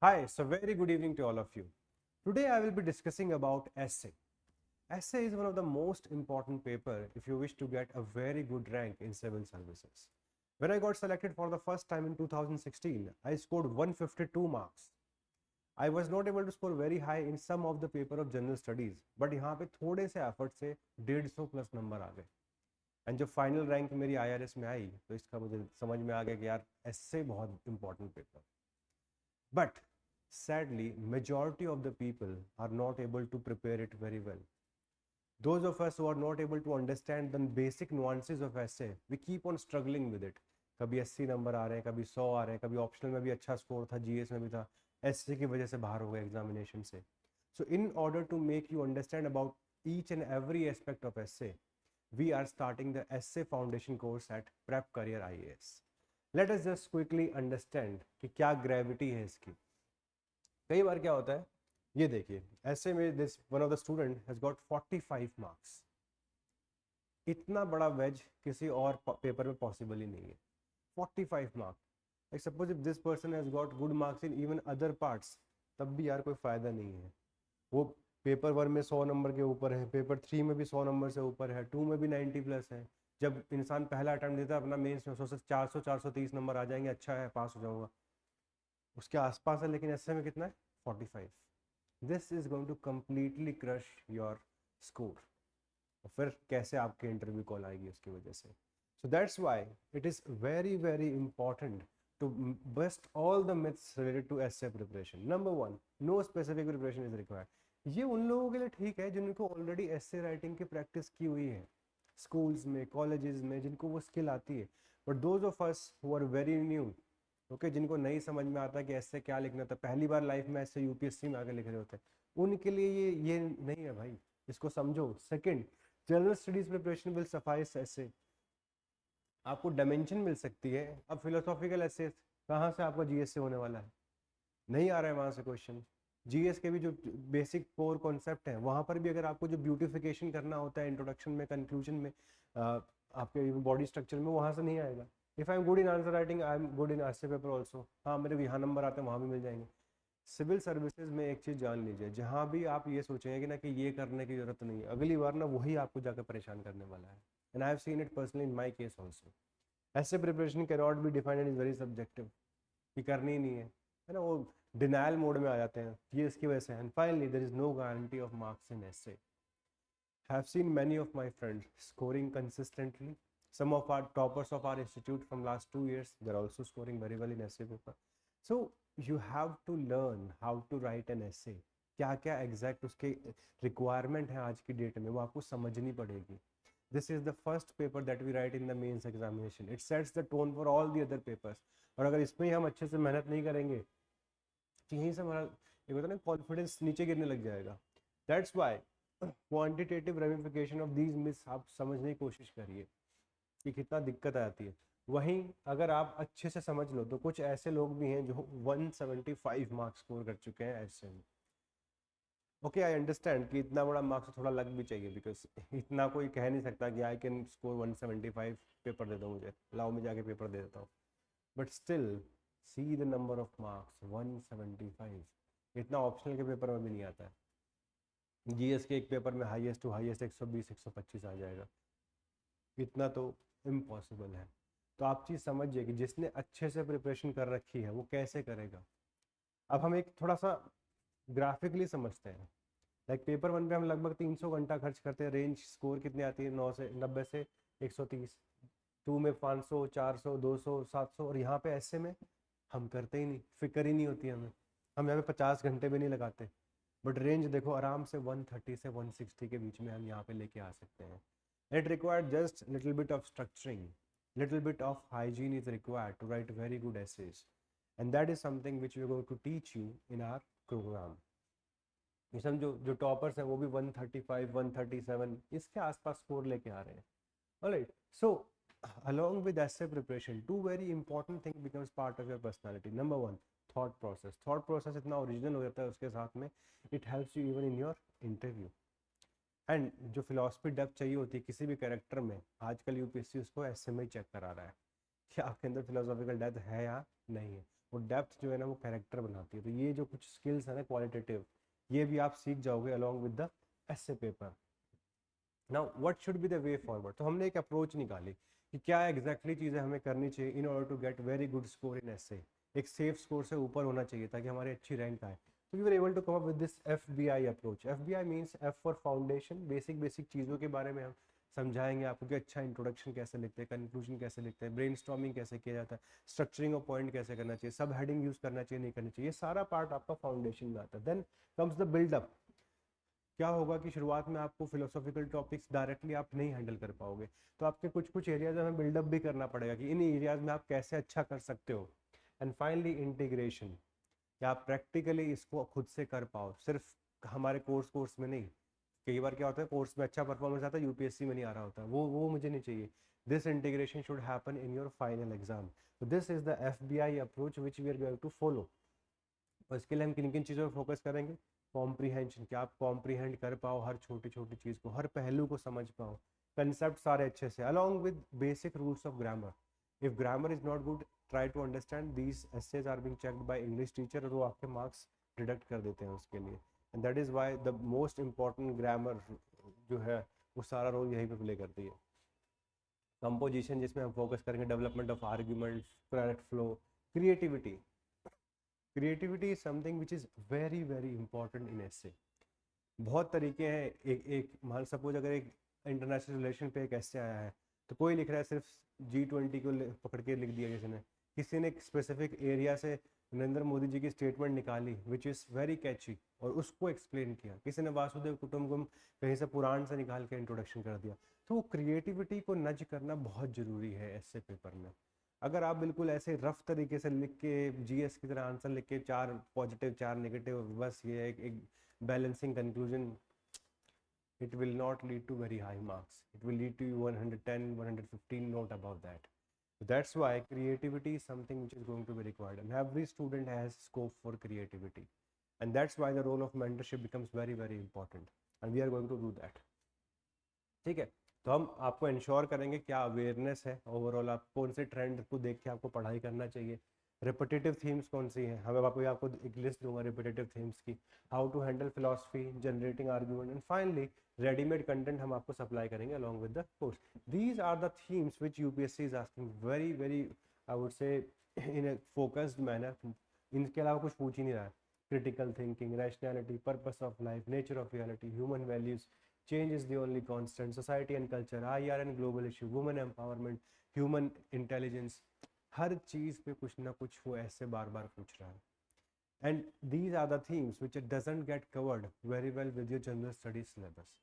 Hi, so very good evening to all of you. Today I will be discussing about essay. Essay is one of the most important paper if you wish to get a very good rank in civil services. When I got selected for the first time in 2016, I scored 152 marks. I was not able to score very high in some of the paper of general studies, but यहाँ पे थोड़े से effort से 150 plus number आ गए and जब final rank मेरी IRS में आई तो इसका मुझे समझ में आ गया कि यार essay बहुत important paper. But sadly, majority of the people are not able to prepare it very well. Those of us who are not able to understand the basic nuances of essay, we keep on struggling with it. कभी 80 number आ रहे हैं, कभी 100 आ रहे हैं, कभी optional में भी अच्छा स्कोर था, जीएस में भी था, एसए की वजह से बाहर हो गए एग्जामिनेशन से. So in order to make you understand about each and every aspect of essay, we are starting the essay foundation course at Prep Career IAS. Let us just quickly understand कि क्या gravity है इसकी. कई बार क्या होता है, ये देखिए ऐसे में this one of the student has got 45 marks. इतना बड़ा वेज किसी और पेपर में पॉसिबल ही नहीं है. 45 marks. Like suppose if this person has got good marks in even other parts, तब भी यार कोई फायदा नहीं है. वो पेपर 1 में 100 नंबर के ऊपर है, पेपर 3 में भी 100 नंबर से ऊपर है, 2 में भी 90 प्लस है. जब इंसान पहला अटेम्प्ट देता है अपना मेंस में, सोचता 430 नंबर आ जाएंगे, अच्छा है पास हो जाऊंगा, उसके आसपास है, लेकिन ऐसे में कितना है 45. This is going to completely crush your score. फिर कैसे आपके इंटरव्यू कॉल आएगी उसकी वजह से. So that's why it is very very important to bust all the myths related to essay preparation. Number one, no specific preparation is required. ये उन लोगों के लिए ठीक है जिनको ऑलरेडी essay राइटिंग की प्रैक्टिस की हुई है स्कूल्स में, कॉलेजेस में, जिनको वो स्किल आती है. But those of us who are very new, okay, जिनको नहीं समझ में आता कि ऐसे क्या लिखना था, पहली बार लाइफ में ऐसे यूपीएससी में आगे लिख रहे होते हैं, उनके लिए ये नहीं है भाई. इसको समझो. Second, general studies preparation will suffice ऐसे. आपको डायमेंशन मिल सकती है. अब फिलोसॉफिकल ऐसे कहाँ से आपका जीएस से होने वाला है, नहीं आ रहा है वहाँ से क्वेश्चन. जीएस के भी जो बेसिक कोर कॉन्सेप्ट हैं वहाँ पर भी अगर आपको जो ब्यूटिफिकेशन करना होता है इंट्रोडक्शन में, कंक्लूजन में, आपके बॉडी स्ट्रक्चर में, वहाँ से नहीं आएगा. If I am good in answer writing, I am good in answer paper also. हाँ, मेरे यहाँ नंबर आते हैं, वहाँ भी मिल जाएंगे. सिविल सर्विसेज में एक चीज़ जान लीजिए, जहाँ भी आप ये सोचेंगे कि ना कि ये करने की जरूरत नहीं है, अगली बार ना वही आपको जाकर परेशान करने वाला है. And I have seen it personally in my case also. ऐसे preparation can not be defined and is very subjective, कि करनी ही नहीं है ना, वो डिनायल मोड में आ जाते हैं, ये इसकी वजह से. And finally there is no guarantee of marks in essay. Have seen many of my friends scoring consistently. some of our toppers of our institute from last 2 years, they're also scoring very well in essay paper. So you have to learn how to write an essay. क्या क्या exact उसके requirement है आज की date में, वो आपको समझनी पड़ेगी. This is the first paper that we write in the mains examination. It sets the tone for all the other papers. और अगर इसमें ही हम अच्छे से मेहनत नहीं करेंगे तो यहीं से हमारा ये होता है ना, कॉन्फिडेंस नीचे गिरने लग जाएगा. That's why quantitative ramification of these myths आप समझने की कोशिश करिए कि कितना दिक्कत आती है. वहीं अगर आप अच्छे से समझ लो तो कुछ ऐसे लोग भी हैं जो 175 मार्क्स स्कोर कर चुके हैं ऐसे में. ओके, आई अंडरस्टैंड कि इतना बड़ा मार्क्स थोड़ा लग भी चाहिए, बिकॉज इतना कोई कह नहीं सकता कि आई कैन स्कोर 175, पेपर दे दो मुझे, लाओ मैं जाके पेपर दे देता हूँ. But still see the number of marks 175. इतना ऑप्शनल के पेपर में भी नहीं आता है. जीएस के एक पेपर में हाईएस्ट टू हाईएस्ट 120 125 आ जाएगा. इतना तो इम्पॉसिबल है. तो आप चीज़ समझिए कि जिसने अच्छे से प्रिपरेशन कर रखी है वो कैसे करेगा. अब हम एक थोड़ा सा ग्राफिकली समझते हैं. लाइक पेपर 1 पे हम लगभग 300 घंटा खर्च करते हैं. रेंज स्कोर कितनी आती है, 9 से 90 से 130. 2 में 500 400 200 700. और यहाँ पे ऐसे में हम करते ही नहीं, फिक्र ही नहीं होती हमें. हम यहाँ पे 50 घंटे भी नहीं लगाते. बट रेंज देखो, आराम से 130 से 160 के बीच में हम यहाँ पे लेके आ सकते हैं. It required just little bit of structuring, little bit of hygiene is required to write very good essays, and that is something which we are going to teach you in our program. ये समझो जो toppers हैं वो भी 135 137 इसके आसपास score लेके आ रहे हैं. Alright, so along with essay preparation, two very important thing becomes part of your personality. Number one, thought process. Thought process इतना ओरिजिनल हो जाता है उसके साथ में, it helps you even in your interview. And जो फिलोसफी डेप्थ चाहिए होती है किसी भी कैरेक्टर में, आजकल यूपीएससी उसको ऐसे में ही चेक करा रहा है कि आपके अंदर फिलोसॉफिकल डेप्थ है या नहीं है. वो डेप्थ जो है ना वो कैरेक्टर बनाती है। तो ये जो कुछ स्किल्स है ना क्वालिटेटिव, ये भी आप सीख जाओगे along with the essay paper. Now what should be the way forward. तो हमने एक अप्रोच निकाली कि क्या एग्जैक्टली चीज़ें हमें करनी चाहिए in order to get very good score in essay. एक सेफ स्कोर से ऊपर होना चाहिए ताकि हमारी अच्छी रैंक आए। तो we were able to come up with this FBI approach. FBI means F for foundation, basic basic चीज़ों के बारे में हम समझाएंगे आपको कि अच्छा इंट्रोडक्शन कैसे लिखते हैं, कंक्लूजन कैसे लिखते हैं, ब्रेनस्टॉर्मिंग कैसे किया जाता है, स्ट्रक्चरिंग ऑफ पॉइंट कैसे करना चाहिए, सब हेडिंग यूज़ करना चाहिए नहीं करना चाहिए, ये सारा पार्ट आपका फाउंडेशन में आता है। Then comes the buildup. क्या होगा कि शुरुआत में आपको फिलोसॉफिकल टॉपिक्स डायरेक्टली आप नहीं हैंडल कर पाओगे, तो आपके कुछ कुछ एरियाज में बिल्डअप भी करना पड़ेगा कि इन एरियाज में आप कैसे अच्छा कर सकते हो। एंड फाइनली इंटीग्रेशन, क्या आप प्रैक्टिकली इसको खुद से कर पाओ, सिर्फ हमारे कोर्स में नहीं। कई बार क्या होता है कोर्स में अच्छा परफॉर्मेंस आता है, यूपीएससी में नहीं आ रहा होता, वो मुझे नहीं चाहिए। This integration should happen in your final exam. तो this is the FBI approach which we are going to follow. और इसके लिए हम किन किन चीज़ों पर फोकस करेंगे। कॉम्प्रीहेंशन, क्या आप कॉम्प्रीहेंड कर पाओ हर छोटी छोटी चीज़ को, हर पहलू को समझ पाओ, कंसेप्ट सारे अच्छे से, along with basic rules of grammar. If grammar is not good, try to understand these essays are being checked by English teacher, और वो आपके मार्क्स डिडक्ट कर देते हैं उसके लिए। And that is why the most important grammar जो है वो सारा रोल यहीं पे प्ले करती है। कंपोजिशन, जिसमें हम फोकस करेंगे development of argument, correct flow, creativity. Creativity is something which is very very important in essay. बहुत तरीके हैं। एक मान सपोज अगर एक इंटरनेशनल रिलेशन पे एक ऐसे आया है, तो कोई लिख रहा है सिर्फ G20 को पकड़ के लिख दिया किसी ने एक स्पेसिफिक एरिया से नरेंद्र मोदी जी की स्टेटमेंट निकाली विच इज़ वेरी कैची और उसको एक्सप्लेन किया। किसी ने वासुदेव कुटुंबकम कहीं से पुराण से निकाल के इंट्रोडक्शन कर दिया। तो वो क्रिएटिविटी को नज करना बहुत ज़रूरी है ऐसे पेपर में। अगर आप बिल्कुल ऐसे रफ तरीके से लिख के GS की तरह आंसर लिख के 4 पॉजिटिव 4 नेगेटिव, बस ये एक balancing conclusion, it will not lead to very high marks. It will lead to 110 115, not above that. That's why creativity is something which is going to be required, and every student has scope for creativity, and that's why the role of mentorship becomes very very important, and we are going to do that. ठीक है, तो हम आपको ensure करेंगे क्या awareness है overall, आप कौन से ट्रेंड को देख के आपको पढ़ाई करना चाहिए, रिपीटेटिव थीम्स कौन सी हैं, हमें आपको एक लिस्ट दूंगा रिपीटेटिव थीम्स की, how to handle philosophy, generating argument, and finally readymade content हम आपको सप्लाई करेंगे along with the course. These are the themes which UPSC is asking very very, I would say in A focused manner. इनके अलावा कुछ पूछ ही नहीं रहा है। Critical thinking, rationality, purpose of life, nature of reality, human values, change is the only constant, society and culture, IR and global issue, women empowerment, human intelligence, हर चीज़ पे कुछ ना कुछ वो ऐसे बार बार पूछ रहा है। And these are the things which doesn't get covered very well with your general study syllabus.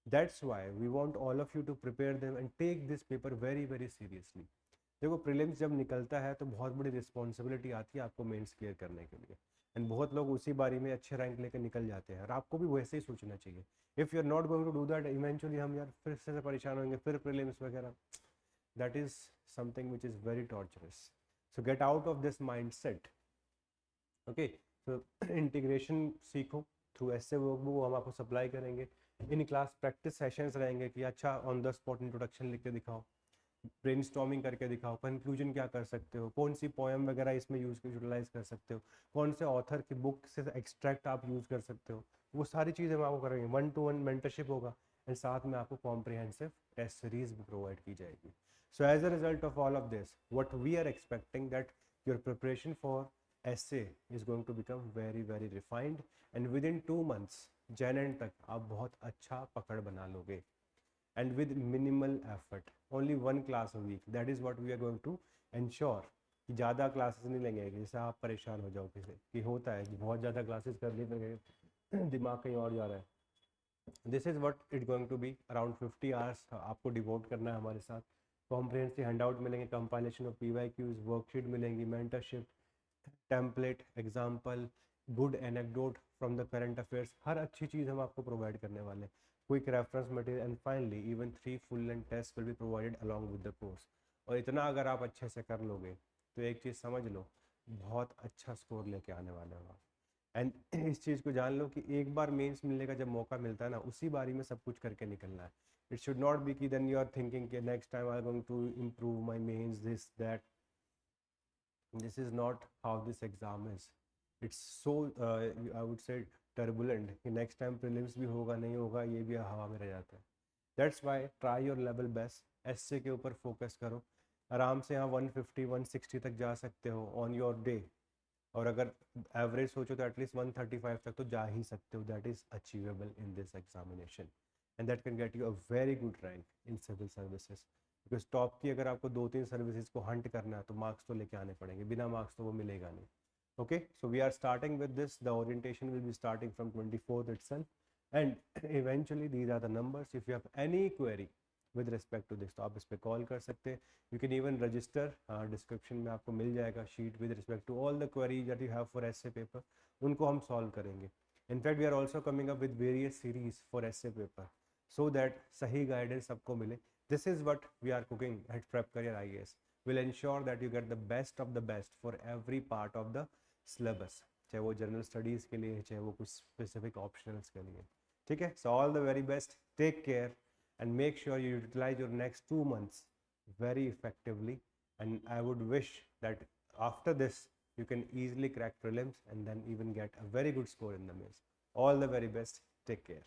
That's why we want all of you to prepare them and take this paper very very seriously. देखो prelims जब निकलता है तो बहुत बड़ी responsibility आती है आपको मेंस क्लियर करने के लिए, एंड बहुत लोग उसी बारी में अच्छे रैंक लेकर निकल जाते हैं, और आपको भी वैसे ही सोचना चाहिए। If you are not going to do that, eventually हम यार फिर से परेशान होंगे, फिर प्रीलिम्स वगैरह, that is something which is very torturous. So get out of this mindset. Okay, so integration सीखो थ्रू ऐसे वर्कबुक, वो हम आपको सप्लाई करेंगे। इन क्लास प्रैक्टिस सेशंस रहेंगे कि अच्छा ऑन द स्पॉट इंट्रोडक्शन लिख के दिखाओ, ब्रेनस्टॉर्मिंग करके दिखाओ, कंक्लूजन क्या कर सकते हो, कौन सी पोएम वगैरह इसमें यूटिलाइज कर सकते हो, कौन से ऑथर की बुक से एक्सट्रैक्ट आप यूज़ कर सकते हो, वो सारी चीज़ें हम आपको करेंगे। 1-to-1 मेंटरशिप होगा, एंड साथ में आपको कॉम्प्रिहेंसिव टेस्ट सीरीज भी प्रोवाइड की जाएगी। So as a result of all of this, what we are expecting that your preparation for essay is going to become very very refined, and within 2 months Jan end तक आप बहुत अच्छा पकड़ बना लोगे, and with minimal effort, only 1 class a week, that is what we are going to ensure। कि ज़्यादा classes नहीं लेंगे जैसे आप परेशान हो जाओ किसी कि होता है कि बहुत ज़्यादा क्लासेस कर ली तो दिमाग कहीं और जा रहा है। This is what it going to be, around 50 hours आपको डिवोट करना है हमारे साथ। कॉम्प्रिहेंसिव हैंडआउट मिलेंगे, कंपाइलेशन ऑफ PYQs, वर्कशीट मिलेंगी, mentorship, template, example, good anecdote from the current affairs, हर अच्छी चीज़ हम आपको प्रोवाइड करने वाले हैं। Quick reference material, and finally even 3 full length test will be provided along with the course. और इतना अगर आप अच्छे से कर लोगे तो एक चीज़ समझ लो, बहुत अच्छा स्कोर लेके आने वाले हो। एंड इस चीज़ को जान लो कि एक बार मेंस मिलने का जब मौका मिलता है ना, उसी बारी में सब कुछ करके निकलना है। इट शुड नॉट बी कि देन यू आर थिंकिंग कि next time I am going to improve my mains, this that. This is not how this exam is. It's so I would say turbulent कि next time prelims भी होगा नहीं होगा ये भी हवा में रह जाता है. That's why try your level best. essay के ऊपर focus करो. आराम से यहाँ 150 160 तक जा सकते हो on your day. और अगर एवरेज सोचो तो एटलीस्ट 135 तक तो जा ही सकते हो. That is achievable in this examination and that can get you a very good rank in civil services. Because top की अगर आपको 2-3 सर्विसेज को हंट करना है तो मार्क्स तो लेके आने पड़ेंगे, बिना मार्क्स तो वो मिलेगा नहीं. Okay, so we are starting with this. The orientation will be starting from 24th itself and eventually these are the numbers. If you have any query with respect to this तो आप इस पर call कर सकते हैं. You can even register, description में आपको मिल जाएगा sheet with respect to all the queries that you have for essay paper. उनको हम सॉल्व करेंगे. In fact we are also coming up with various series for essay paper so that सही guidance सबको मिले. This is what we are cooking at Prep Career IAS. Will ensure that you get the best of the best for every part of the syllabus, चाहे वो general studies के लिए, चाहे वो कुछ स्पेसिफिक ऑप्शनल्स के लिए. ठीक है, so all the very best, take care and make sure you utilize your next 2 months very effectively. And I would wish that after this you can easily crack prelims and then even get a very good score in the mains. All the very best. Take care.